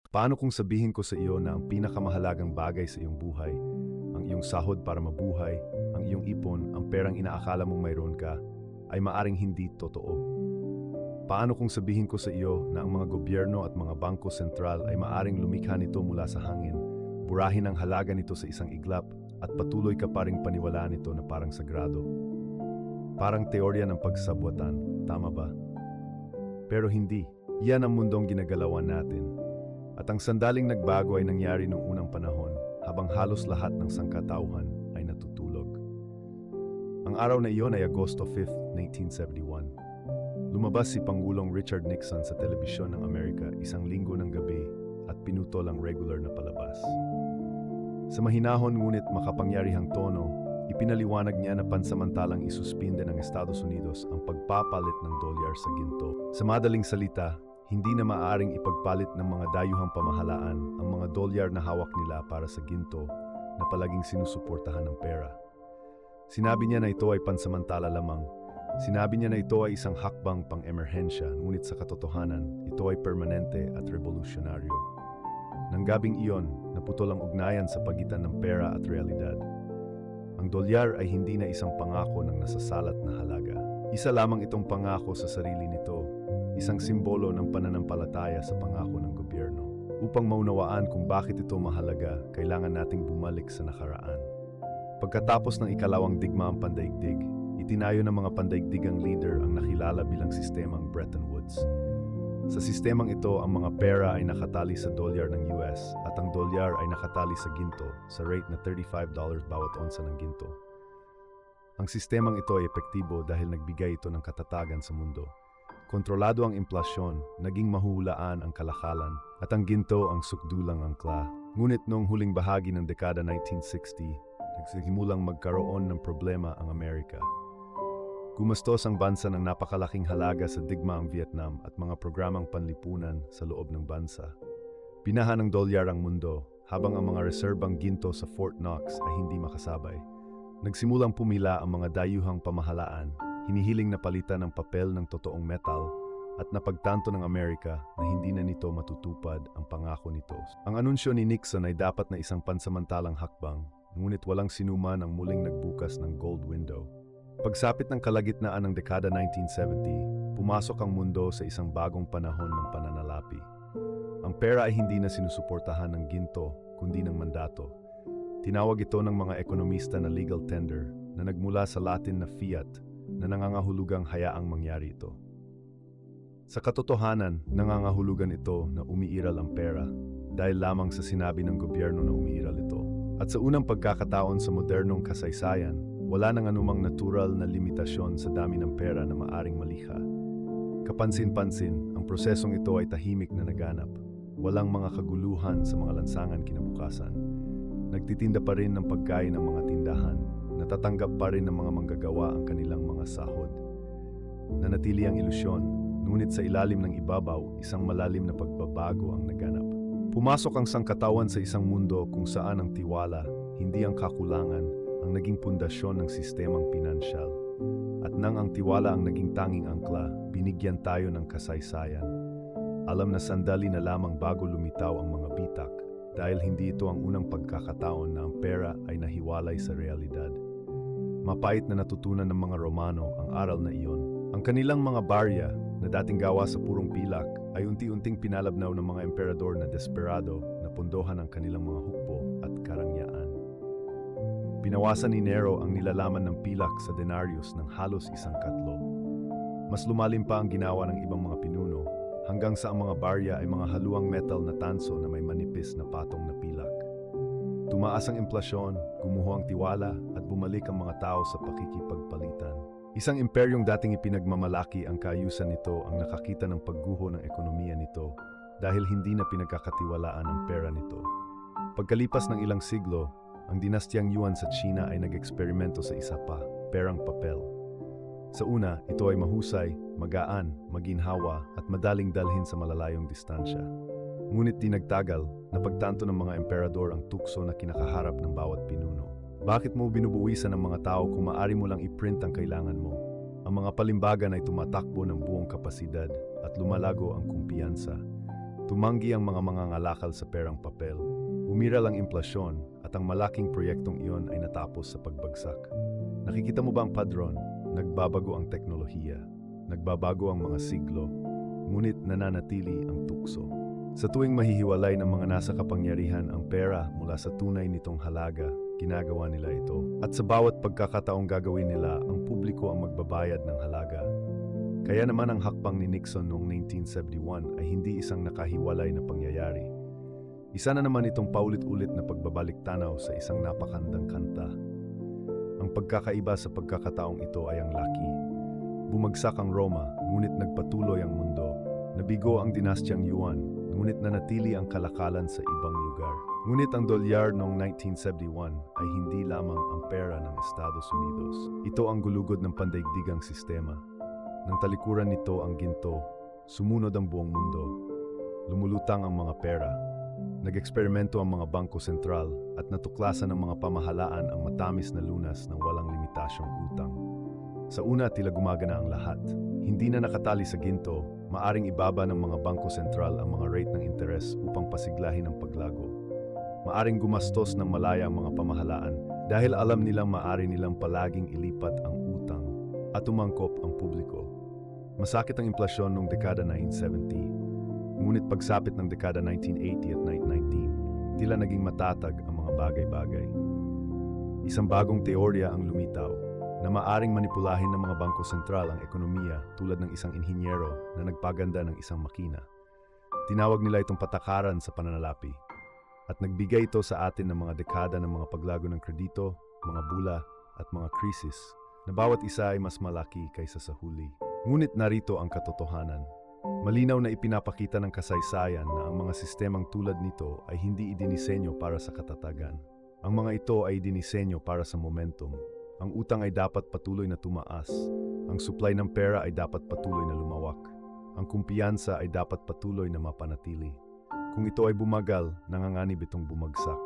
Paano kung sabihin ko sa iyo na ang pinakamahalagang bagay sa iyong buhay, ang iyong sahod para mabuhay, ang iyong ipon, ang perang inaakala mong mayroon ka, ay maaring hindi totoo? Paano kung sabihin ko sa iyo na ang mga gobyerno at mga bangko sentral ay maaring lumikha nito mula sa hangin, burahin ang halaga nito sa isang iglap, at patuloy ka pa ring paniwalaan nito na parang sagrado? Parang teorya ng pagsabwatan, tama ba? Pero hindi. Yan ang mundong ginagalawan natin. At ang sandaling nagbago ay nangyari noong unang panahon, habang halos lahat ng sangkatauhan ay natutulog. Ang araw na iyon ay Agosto 5, 1971. Lumabas si Pangulong Richard Nixon sa telebisyon ng Amerika isang linggo ng gabi at pinutol ang regular na palabas. Sa mahinahon ngunit makapangyarihang tono, ipinaliwanag niya na pansamantalang isuspinde ng Estados Unidos ang pagpapalit ng dolyar sa ginto. Sa madaling salita, hindi na maaaring ipagpalit ng mga dayuhang pamahalaan ang mga dolyar na hawak nila para sa ginto na palaging sinusuportahan ng pera. Sinabi niya na ito ay pansamantala lamang. Sinabi niya na ito ay isang hakbang pang-emerhensya, ngunit sa katotohanan, ito ay permanente at revolusyonaryo. Nang gabing iyon, naputol ang ugnayan sa pagitan ng pera at realidad. Ang dolyar ay hindi na isang pangako ng nasasalat na halaga. Isa lamang itong pangako sa sarili nito, isang simbolo ng pananampalataya sa pangako ng gobyerno. Upang maunawaan kung bakit ito mahalaga, kailangan nating bumalik sa nakaraan. Pagkatapos ng ikalawang digmaang pandaigdig, itinayo ng mga pandaigdigang leader ang nakilala bilang sistemang Bretton Woods. Sa sistemang ito, ang mga pera ay nakatali sa dolyar ng US at ang dolyar ay nakatali sa ginto sa rate na $35 bawat onsa ng ginto. Ang sistemang ito ay epektibo dahil nagbigay ito ng katatagan sa mundo. Kontrolado ang implasyon, naging mahuhulaan ang kalakalan, at ang ginto ang sukdulang angkla. Ngunit noong huling bahagi ng dekada 1960, nagsimulang magkaroon ng problema ang Amerika. Gumastos ang bansa ng napakalaking halaga sa digmaang Vietnam at mga programang panlipunan sa loob ng bansa. Binaha ng dolyar ang mundo, habang ang mga reserbang ginto sa Fort Knox ay hindi makasabay. Nagsimulang pumila ang mga dayuhang pamahalaan, hinihiling na palitan ng papel ng totoong metal, at napagtanto ng Amerika na hindi na nito matutupad ang pangako nito. Ang anunsyo ni Nixon ay dapat na isang pansamantalang hakbang, ngunit walang sinuman ang muling nagbukas ng gold window. Pagsapit ng kalagitnaan ng dekada 1970, pumasok ang mundo sa isang bagong panahon ng pananalapi. Ang pera ay hindi na sinusuportahan ng ginto, kundi ng mandato. Tinawag ito ng mga ekonomista na legal tender, na nagmula sa Latin na fiat, na nangangahulugang hayaang mangyari ito. Sa katotohanan, nangangahulugan ito na umiiral ang pera, dahil lamang sa sinabi ng gobyerno na umiiral ito. At sa unang pagkakataon sa modernong kasaysayan, wala nang anumang natural na limitasyon sa dami ng pera na maaring malikha. Kapansin-pansin, ang prosesong ito ay tahimik na naganap. Walang mga kaguluhan sa mga lansangan kinabukasan. Nagtitinda pa rin ng pagkain ng mga tindahan. Natatanggap pa rin ng mga manggagawa ang kanilang mga sahod. Nanatili ang ilusyon, ngunit sa ilalim ng ibabaw, isang malalim na pagbabago ang naganap. Pumasok ang sangkatawan sa isang mundo kung saan ang tiwala, hindi ang kakulangan, ang naging pundasyon ng sistemang pinansyal. At nang ang tiwala ang naging tanging angkla, binigyan tayo ng kasaysayan. Alam na sandali na lamang bago lumitaw ang mga bitak, dahil hindi ito ang unang pagkakataon na ang pera ay nahiwalay sa realidad. Mapait na natutunan ng mga Romano ang aral na iyon. Ang kanilang mga barya, na dating gawa sa purong pilak, ay unti-unting pinalabnaw ng mga emperador na desperado na pundohan ang kanilang mga hukbo at karangyaan. Pinawasan ni Nero ang nilalaman ng pilak sa denarius ng halos 1/4. Mas lumalim pa ang ginawa ng ibang mga pinuno, hanggang sa ang mga barya ay mga haluang metal na tanso na may manipis na patong na pilak. Tumaas ang implasyon, gumuho ang tiwala, at bumalik ang mga tao sa pakikipagpalitan. Isang imperyong dating ipinagmamalaki ang kaayusan nito ang nakakita ng pagguho ng ekonomiya nito dahil hindi na pinagkakatiwalaan ang pera nito. Pagkalipas ng ilang siglo, ang dinastyang Yuan sa China ay nag-eksperimento sa isa pa, perang papel. Sa una, ito ay mahusay, magaan, maginhawa at madaling dalhin sa malalayong distansya. Ngunit di nagtagal, napagtanto ng mga emperador ang tukso na kinakaharap ng bawat pinuno. Bakit mo binubuwisan ng mga tao kung maaari mo lang i-print ang kailangan mo? Ang mga palimbagan ay tumatakbo ng buong kapasidad at lumalago ang kumpiyansa. Tumanggi ang mga mangangalakal sa perang papel. Umiral ang inflasyon at ang malaking proyektong iyon ay natapos sa pagbagsak. Nakikita mo ba ang padron? Nagbabago ang teknolohiya, nagbabago ang mga siglo, ngunit nananatili ang tukso. Sa tuwing mahihiwalay ng mga nasa kapangyarihan ang pera mula sa tunay nitong halaga, ginagawa nila ito. At sa bawat pagkakataong gagawin nila, ang publiko ang magbabayad ng halaga. Kaya naman ang hakbang ni Nixon noong 1971 ay hindi isang nakahiwalay na pangyayari. Isa na naman itong paulit-ulit na pagbabalik-tanaw sa isang napakandang kanta. Ang pagkakaiba sa pagkakataong ito ay ang laki. Bumagsak ang Roma, ngunit nagpatuloy ang mundo. Nabigo ang dinastyang Yuan, ngunit nanatili ang kalakalan sa ibang lugar. Ngunit ang dolyar noong 1971 ay hindi lamang ang pera ng Estados Unidos. Ito ang gulugod ng pandaigdigang sistema. Nang talikuran nito ang ginto, sumunod ang buong mundo. Lumulutang ang mga pera. Nag-eksperimento ang mga bangko sentral at natuklasan ng mga pamahalaan ang matamis na lunas ng walang limitasyong utang. Sa una, tila gumagana ang lahat. Hindi na nakatali sa ginto, maaring ibaba ng mga bangko sentral ang mga rate ng interes upang pasiglahin ang paglago. Maaring gumastos ng malaya ang mga pamahalaan dahil alam nilang maaari nilang palaging ilipat ang utang at umangkop ang publiko. Masakit ang inflasyon noong dekada 1970, ngunit pagsapit ng dekada 1980 at 1919, tila naging matatag ang mga bagay-bagay. Isang bagong teorya ang lumitaw, na maaring manipulahin ng mga bangko sentral ang ekonomiya tulad ng isang inhinyero na nagpaganda ng isang makina. Tinawag nila itong patakaran sa pananalapi at nagbigay ito sa atin ng mga dekada ng mga paglago ng kredito, mga bula at mga krisis na bawat isa ay mas malaki kaysa sa huli. Ngunit narito ang katotohanan. Malinaw na ipinapakita ng kasaysayan na ang mga sistemang tulad nito ay hindi idinisenyo para sa katatagan. Ang mga ito ay idinisenyo para sa momentum. Ang utang ay dapat patuloy na tumaas. Ang supply ng pera ay dapat patuloy na lumawak. Ang kumpiyansa ay dapat patuloy na mapanatili. Kung ito ay bumagal, nanganganib itong bumagsak.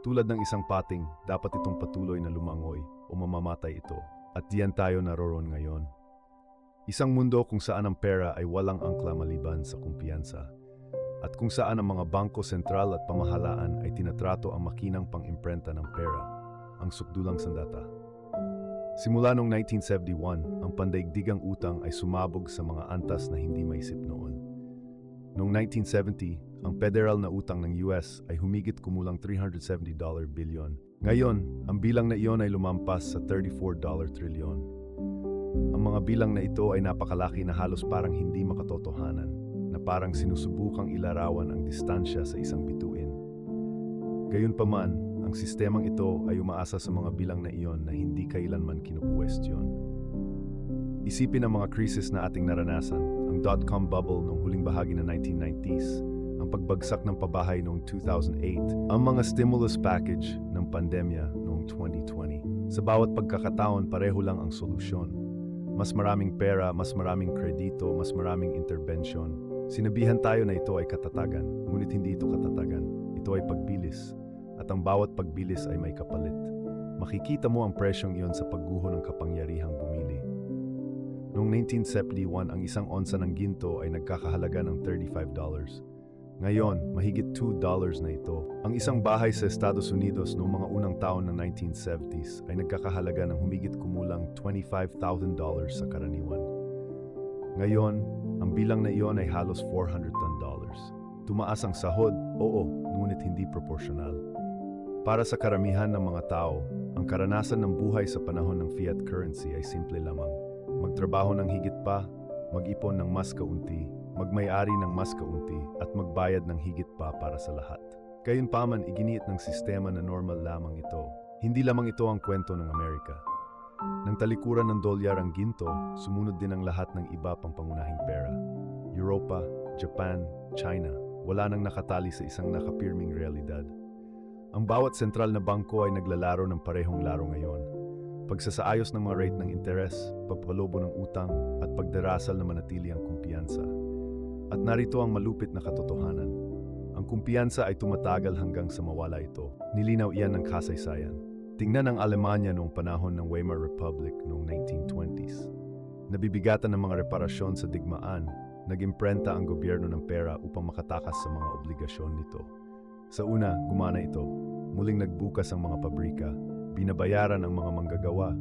Tulad ng isang pating, dapat itong patuloy na lumangoy o mamamatay ito. At diyan tayo naroroon ngayon. Isang mundo kung saan ang pera ay walang angkla maliban sa kumpiyansa. At kung saan ang mga bangko sentral at pamahalaan ay tinatrato ang makinang pang-imprenta ng pera, ang sukdulang sandata. Simula noong 1971, ang pandaigdigang utang ay sumabog sa mga antas na hindi maisip noon. Noong 1970, ang federal na utang ng US ay humigit kumulang $370 billion. Ngayon, ang bilang na iyon ay lumampas sa $34 trilyon. Ang mga bilang na ito ay napakalaki na halos parang hindi makatotohanan, na parang sinusubukang ilarawan ang distansya sa isang bituin. Gayunpaman, ang sistemang ito ay umaasa sa mga bilang na iyon na hindi kailanman kinukwestiyon. Isipin ang mga krisis na ating naranasan, ang dot-com bubble noong huling bahagi ng 1990s, ang pagbagsak ng pabahay noong 2008, ang mga stimulus package ng pandemya noong 2020. Sa bawat pagkakataon, pareho lang ang solusyon. Mas maraming pera, mas maraming kredito, mas maraming intervention. Sinabihan tayo na ito ay katatagan, ngunit hindi ito katatagan. Ito ay pagbilis. At ang bawat pagbilis ay may kapalit. Makikita mo ang presyong iyon sa pagguho ng kapangyarihang bumili. Noong 1971, ang isang onsa ng ginto ay nagkakahalaga ng $35. Ngayon, mahigit $2 na ito. Ang isang bahay sa Estados Unidos noong mga unang taon ng 1970s ay nagkakahalaga ng humigit kumulang $25,000 sa karaniwan. Ngayon, ang bilang na iyon ay halos $400. Tumaas ang sahod, oo, ngunit hindi proporsyonal. Para sa karamihan ng mga tao, ang karanasan ng buhay sa panahon ng fiat currency ay simple lamang. Magtrabaho ng higit pa, mag-ipon ng mas kaunti, magmay-ari ng mas kaunti, at magbayad ng higit pa para sa lahat. Gayunpaman, iginiit ng sistema na normal lamang ito. Hindi lamang ito ang kwento ng Amerika. Nang talikuran ng dolyar ang ginto, sumunod din ang lahat ng iba pang pangunahing pera. Europa, Japan, China, wala nang nakatali sa isang nakapirming realidad. Ang bawat sentral na bangko ay naglalaro ng parehong laro ngayon. Pagsasaayos ng mga rate ng interes, pagpalobo ng utang, at pagdarasal na manatili ang kumpiyansa. At narito ang malupit na katotohanan. Ang kumpiyansa ay tumatagal hanggang sa mawala ito. Nilinaw iyan ng kasaysayan. Tingnan ang Alemanya noong panahon ng Weimar Republic noong 1920s. Nabibigatan ng mga reparasyon sa digmaan, nag-imprenta ang gobyerno ng pera upang makatakas sa mga obligasyon nito. Sa una, gumana ito. Muling nagbukas ang mga pabrika, binabayaran ang mga manggagawa,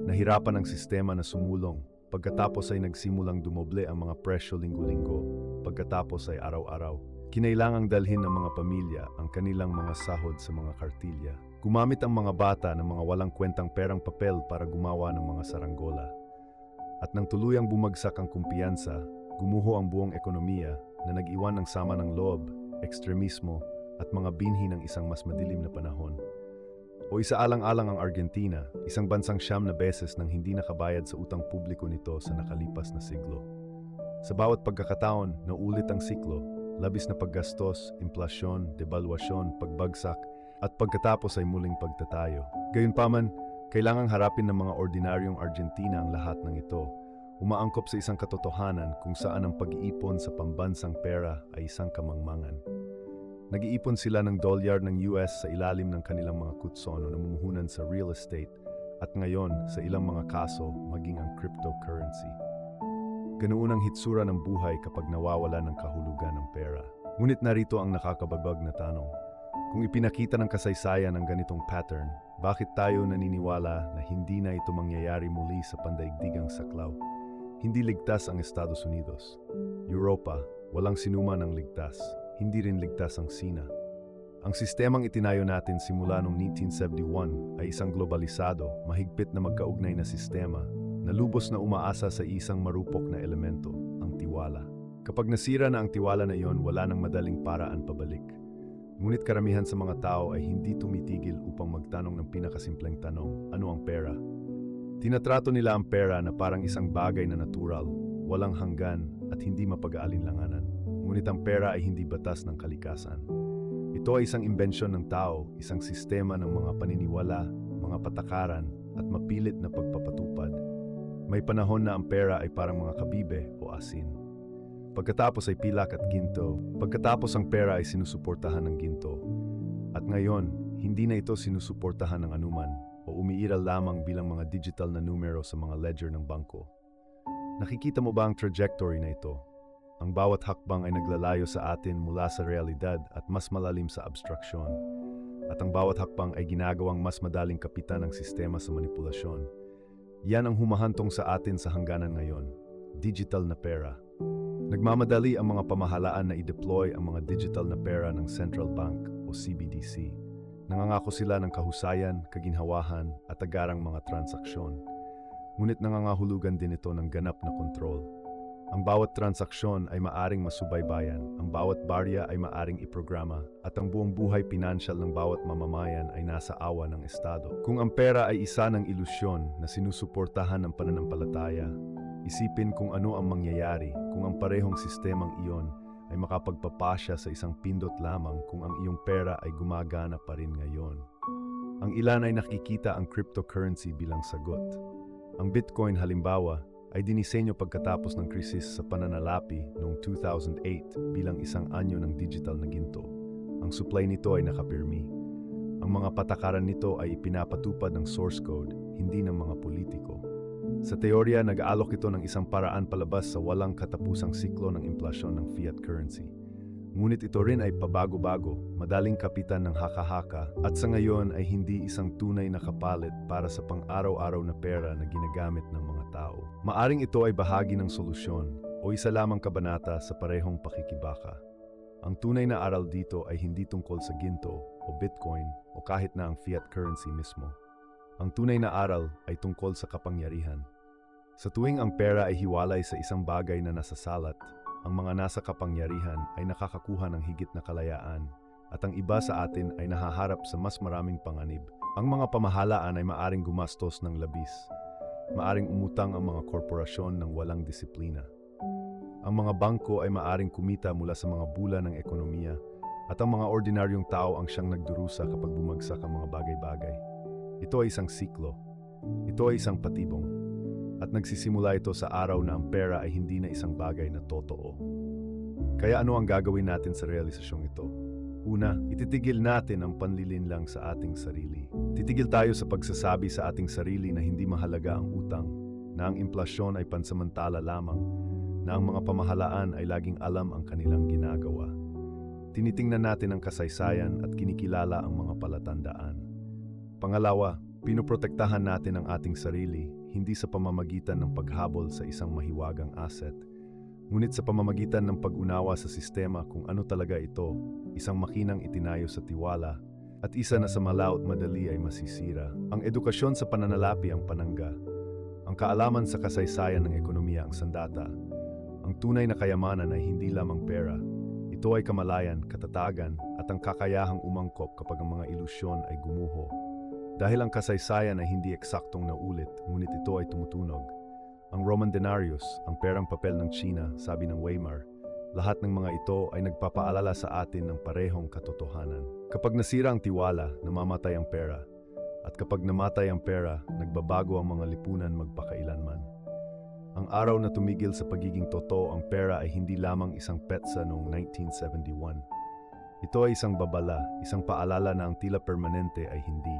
nahirapan ang sistema na sumulong, pagkatapos ay nagsimulang dumoble ang mga presyo linggo-linggo, pagkatapos ay araw-araw. Kinailangang dalhin ng mga pamilya ang kanilang mga sahod sa mga kartilya. Gumamit ang mga bata ng mga walang kwentang perang papel para gumawa ng mga saranggola. At nang tuluyang bumagsak ang kumpiyansa, gumuho ang buong ekonomiya na nag-iwan ng sama ng loob, ekstremismo, at mga binhi ng isang mas madilim na panahon. O isaalang-alang ang Argentina, isang bansang 9 beses nang hindi nakabayad sa utang publiko nito sa nakalipas na siglo. Sa bawat pagkakataon, naulit ang siklo, labis na paggastos, inflasyon, devaluasyon, pagbagsak, at pagkatapos ay muling pagtatayo. Gayunpaman, kailangang harapin ng mga ordinaryong Argentina ang lahat ng ito, umaangkop sa isang katotohanan kung saan ang pag-iipon sa pambansang pera ay isang kamangmangan. Nag-iipon sila ng dolyar ng US sa ilalim ng kanilang mga kutson o namumuhunan sa real estate at ngayon sa ilang mga kaso maging ang cryptocurrency. Ganoon ang hitsura ng buhay kapag nawawala ng kahulugan ng pera. Ngunit narito ang nakakababag na tanong. Kung ipinakita ng kasaysayan ang ganitong pattern, bakit tayo naniniwala na hindi na ito mangyayari muli sa pandaigdigang saklaw? Hindi ligtas ang Estados Unidos. Europa, walang sinuman ang ligtas. Hindi rin ligtas ang Sina. Ang sistemang itinayo natin simula noong 1971 ay isang globalisado, mahigpit na magkaugnay na sistema na lubos na umaasa sa isang marupok na elemento, ang tiwala. Kapag nasira na ang tiwala na iyon, wala nang madaling paraan pabalik. Ngunit karamihan sa mga tao ay hindi tumitigil upang magtanong ng pinakasimpleng tanong, ano ang pera? Tinatrato nila ang pera na parang isang bagay na natural, walang hanggan at hindi mapag-aalinlanganan. Ngunit ang pera ay hindi batas ng kalikasan. Ito ay isang imbensyon ng tao, isang sistema ng mga paniniwala, mga patakaran, at mapilit na pagpapatupad. May panahon na ang pera ay parang mga kabibe o asin. Pagkatapos ay pilak at ginto, pagkatapos ang pera ay sinusuportahan ng ginto. At ngayon, hindi na ito sinusuportahan ng anuman o umiiral lamang bilang mga digital na numero sa mga ledger ng bangko. Nakikita mo ba ang trajectory na ito? Ang bawat hakbang ay naglalayo sa atin mula sa realidad at mas malalim sa abstraksyon. At ang bawat hakbang ay ginagawang mas madaling kapitan ng sistema sa manipulasyon. Yan ang humahantong sa atin sa hangganan ngayon, digital na pera. Nagmamadali ang mga pamahalaan na i-deploy ang mga digital na pera ng Central Bank o CBDC. Nangangako sila ng kahusayan, kaginhawahan at agarang mga transaksyon. Ngunit nangangahulugan din ito ng ganap na kontrol. Ang bawat transaksyon ay maaring masubaybayan, ang bawat barya ay maaring iprograma, at ang buong buhay pinansyal ng bawat mamamayan ay nasa awa ng Estado. Kung ang pera ay isa ng ilusyon na sinusuportahan ng pananampalataya, isipin kung ano ang mangyayari kung ang parehong sistemang iyon ay makapagpapasya sa isang pindot lamang kung ang iyong pera ay gumagana pa rin ngayon. Ang ilan ay nakikita ang cryptocurrency bilang sagot. Ang Bitcoin halimbawa, ay dinisenyo pagkatapos ng krisis sa pananalapi noong 2008 bilang isang anyo ng digital na ginto. Ang supply nito ay nakapirmi. Ang mga patakaran nito ay ipinapatupad ng source code, hindi ng mga politiko. Sa teorya, nag-aalok ito ng isang paraan palabas sa walang katapusang siklo ng inflasyon ng fiat currency. Ngunit ito rin ay pabago-bago, madaling kapitan ng haka-haka at sa ngayon ay hindi isang tunay na kapalit para sa pang-araw-araw na pera na ginagamit ng mga tao. Maaring ito ay bahagi ng solusyon o isa lamang kabanata sa parehong pakikibaka. Ang tunay na aral dito ay hindi tungkol sa ginto o Bitcoin o kahit na ang fiat currency mismo. Ang tunay na aral ay tungkol sa kapangyarihan. Sa tuwing ang pera ay hiwalay sa isang bagay na nasasalat, ang mga nasa kapangyarihan ay nakakakuha ng higit na kalayaan at ang iba sa atin ay nahaharap sa mas maraming panganib. Ang mga pamahalaan ay maaring gumastos ng labis. Maaring umutang ang mga korporasyon ng walang disiplina. Ang mga bangko ay maaring kumita mula sa mga bula ng ekonomiya at ang mga ordinaryong tao ang siyang nagdurusa kapag bumagsak ang mga bagay-bagay. Ito ay isang siklo. Ito ay isang patibong. At nagsisimula ito sa araw na ang pera ay hindi na isang bagay na totoo. Kaya ano ang gagawin natin sa realisasyong ito? Una, ititigil natin ang panlilinlang sa ating sarili. Titigil tayo sa pagsasabi sa ating sarili na hindi mahalaga ang utang, na ang inflasyon ay pansamantala lamang, na ang mga pamahalaan ay laging alam ang kanilang ginagawa. Tinitingnan natin ang kasaysayan at kinikilala ang mga palatandaan. Pangalawa, pinoprotektahan natin ang ating sarili hindi sa pamamagitan ng paghabol sa isang mahiwagang asset, ngunit sa pamamagitan ng pag-unawa sa sistema kung ano talaga ito, isang makinang itinayo sa tiwala, at isa na sa malaot madali ay masisira. Ang edukasyon sa pananalapi ang panangga. Ang kaalaman sa kasaysayan ng ekonomiya ang sandata. Ang tunay na kayamanan ay hindi lamang pera. Ito ay kamalayan, katatagan, at ang kakayahang umangkop kapag ang mga ilusyon ay gumuho. Dahil ang kasaysayan ay hindi eksaktong naulit, ngunit ito ay tumutunog. Ang Roman denarius, ang perang papel ng China, sabi ng Weimar, lahat ng mga ito ay nagpapaalala sa atin ng parehong katotohanan. Kapag nasira ang tiwala, namamatay ang pera. At kapag namatay ang pera, nagbabago ang mga lipunan magpakailanman. Ang araw na tumigil sa pagiging totoo ang pera ay hindi lamang isang petsa noong 1971. Ito ay isang babala, isang paalala na ang tila permanente ay hindi.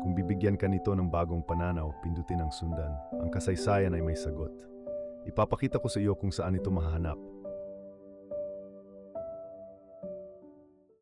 Kung bibigyan ka nito ng bagong pananaw, pindutin ang sundan. Ang kasaysayan ay may sagot. Ipapakita ko sa iyo kung saan ito mahahanap.